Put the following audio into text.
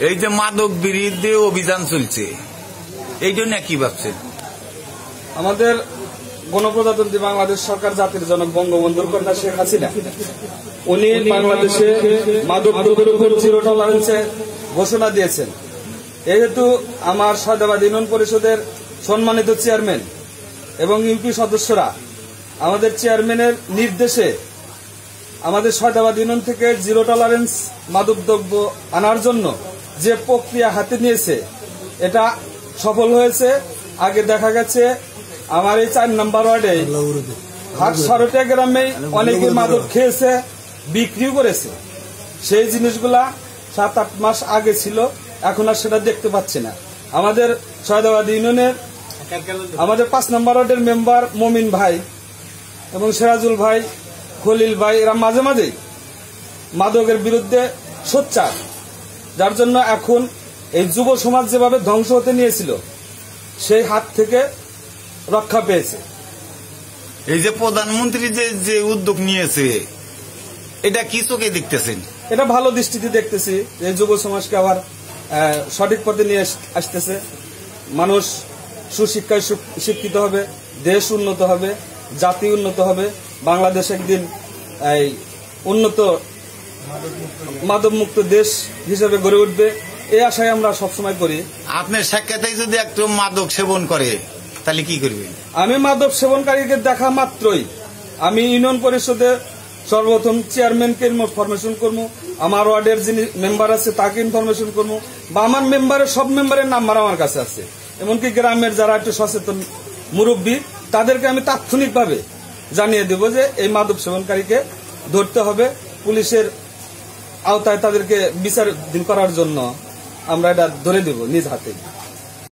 এই যে মাদক বিরুদ্ধে অভিযান চলছে, এই জন্য কি ভাবছেন? আমাদের গণপ্রজাতন্ত্রী বাংলাদেশ সরকার জাতির জনক বঙ্গবন্ধুর কন্যা শেখ হাসিনা উনি বাংলাদেশে মাদক দ্রব্যের উপর জিরো টলারেন্সে ঘোষণা দিয়েছেন। যেহেতু আমার সয়দাবাদ ইউনিয়ন পরিষদের সম্মানিত চেয়ারম্যান এবং ইউপি সদস্যরা আমাদের চেয়ারম্যানের নির্দেশে আমাদের সয়দাবাদ ইউনিয়ন থেকে জিরো টলারেন্স মাদক দ্রব্য আনার জন্য যে প্রক্রিয়া হাতে নিয়েছে এটা সফল হয়েছে। আগে দেখা গেছে আমার এই 4 নম্বর ওয়ার্ডে হাট সারটিয়া গ্রামে অনেকে মাদক খেয়েছে, বিক্রিও করেছে। সেই জিনিসগুলা 7-8 মাস আগে ছিল, এখন আর সেটা দেখতে পাচ্ছি না। আমাদের সয়দাবাদ ইউনিয়নের আমাদের 5 নম্বর ওয়ার্ডের মেম্বার মমিন ভাই এবং সিরাজুল ভাই, খলিল ভাই এরা মাঝে মাঝেই মাদকের বিরুদ্ধে সোচ্চার, যার জন্য এখন এই যুব সমাজ যেভাবে ধ্বংস হতে নিয়েছিল সেই হাত থেকে রক্ষা পেয়েছে। এই যে প্রধানমন্ত্রী যে উদ্যোগ নিয়েছে, এটা কি চোখে দেখতেছেন? এটা ভালো দৃষ্টিতে দেখতেছি যে যুব সমাজকে আবার সঠিক পথে নিয়ে আসতেছে। মানুষ সুশিক্ষায় শিক্ষিত হবে, দেশ উন্নত হবে, জাতি উন্নত হবে, বাংলাদেশ একদিন এই উন্নত মাদক মুক্ত দেশ হিসেবে গড়ে উঠবে, এই আশায় আমরা সবসময় করি। আপনার সাক্ষাতে যদি একটু মাদক সেবন করে তাহলে কি করবেন? আমি মাদক সেবনকারীকে দেখা মাত্রই আমি ইউনিয়ন পরিষদের সর্বপ্রথম চেয়ারম্যানকে ইনফরমেশন করবো, আমার ওয়ার্ডের যিনি মেম্বার আছে তাকে ইনফরমেশন করবো, বা আমার মেম্বারের সব মেম্বারের নাম্বার আমার কাছে আছে। এমনকি গ্রামের যারা একটু সচেতন মুরব্বী তাদেরকে আমি তাৎক্ষণিকভাবে জানিয়ে দেব যে এই মাদক সেবনকারীকে ধরতে হবে, পুলিশের আওতায় তাদেরকে বিচারাধীন করার জন্য আমরা এটা ধরে দেব নিজ হাতে।